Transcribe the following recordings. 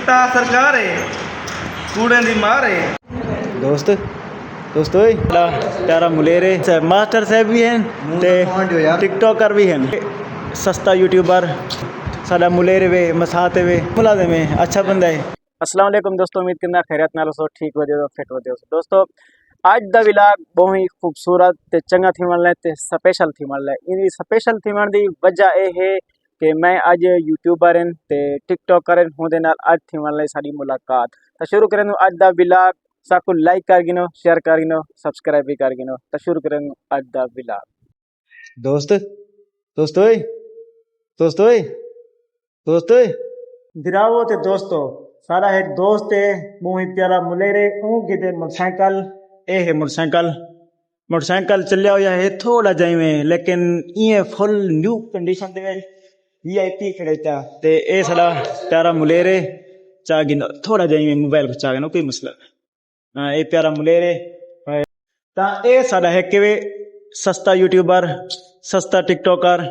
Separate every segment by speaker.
Speaker 1: ਤਾਂ ਸਰਕਾਰ ਏ ਕੂੜੇ ਦੀ ਮਾਰ ਏ।
Speaker 2: दोस्त दोस्तों प्यारा मुलेरे मास्टर साहब भी हैं ते टिकटॉकर भी हैं सस्ता यूट्यूबर साडा मुलेरे वे मसाते वे मुलाजिम है अच्छा बंदा है। अस्सलाम वालेकुम दोस्तों, उम्मीद करना खैरियत नाल सो ठीक वधे फिट वधे दोस्तों। अज दा विलाग बहुत ही खूबसूरत ते चंगा थी वाला ते स्पेशल थी वाला है। इनी स्पेशल थी वाली वजह यह है कि मैं अज यूट्यूबर हैं ते टिकटॉकर होंदे नाल अज थी वाला साडी मुलाकात। तो शुरू करें अज दा विलाग, सबको लाइक कर गिनो, शेयर कर गिनो, सब्सक्राइब भी कर गिनो। तो शुरू करें अज दा विलाग। दोस्त दोस्तों दोस्तों दोस्तों दिरावो ते दोस्तों सारा एक दोस्त है बहुत प्यारा मुलेरे किते मोटरसाइकिल ए है मोटरसाइकिल चलिया हुआ है थोड़ा जाई में, लेकिन ये फुल न्यू कंडीशन दे VIP खड़ेता ते ए सारा प्यारा मुलेरे चा गिनो थोड़ा जाई में मोबाइल चा गिनो कोई मसला ए प्यारा मुलेरे ता ए साडा है कि सस्ता यूट्यूबर सस्ता टिकटॉकर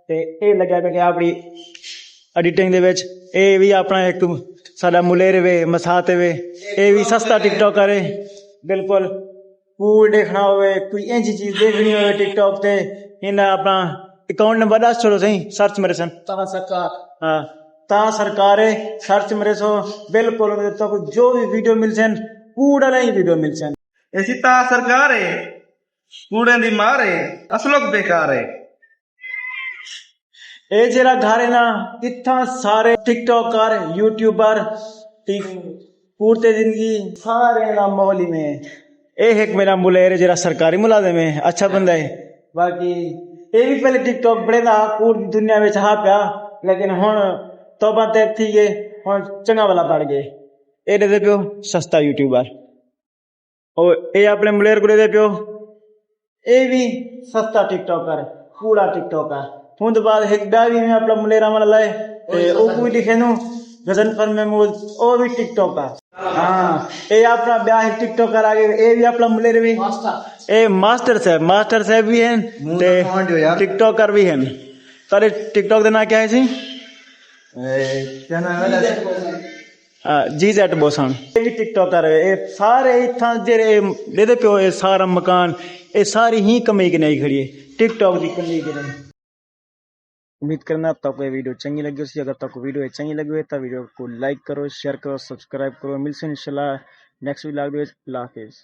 Speaker 2: ते ए लगा के अपनी एडिटिंग दे विच ए भी अपना एक साडा मुलेरे वे मसाते वे ए भी सस्ता टिकटॉकर है। बिल्कुल फूड देखना होवे कोई इंजी चीज देखनी होवे टिकटॉक ते इन्हें अपना अकाउंट नंबर दस छोड़ो सही सर्च मेरे सन ता सरकार है सर्च मेरे सो बिल्कुल तो जो भी वीडियो मिल सन कूड़ा नहीं वीडियो मिल सन
Speaker 1: ऐसी ता सरकार ए कूड़े दी मार ए असलोक बेकार है।
Speaker 2: ए जरा घर है ना इतना सारे टिकटॉकर यूट्यूबर पूरते जिंदगी सारे ना मोहली में ए एक मेरा मुलेर जरा सरकारी मुलाजिम है अच्छा बंदा है। बाकी ये भी पहले टिकटॉक बड़े ना पूरी दुनिया में हा पिया, लेकिन हुन तौबा तैब थी गए हुन चंगा वाला बढ़ गए। ए दे पियो सस्ता यूट्यूबर और ए अपने मुलेर को दे पियो ए भी सस्ता टिकटॉकर कूड़ा टिकटॉकर हुन तो बाद एक डायरी में अपना मुलेरा वाला लाए ते ओ कोई लिखे नु गजन पर महमूद ओ भी टिकटॉकर हां ए अपना ब्याह टिकटॉकर आगे ए भी अपना मुलेरे भी ए मास्टर साहब भी हैं ते टिकटॉकर भी हैं। सारे टिकटॉक का नाम क्या है सी जी जेट बोसन ये भी टिकटॉकर है। ये सारे इतना जेरे दे पियो ये सारा मकान ये सारी ही कमाई के नहीं खड़ी है टिकटॉक की कमाई के नहीं। उम्मीद करना अब तक ये वीडियो चंगी लगी होगी। अगर तक वीडियो चंगी लगी हो तो वीडियो को लाइक करो, शेयर करो, सब्सक्राइब करो। मिलते हैं इंशाल्लाह नेक्स्ट व्लॉग में। अल्लाह हाफिज़।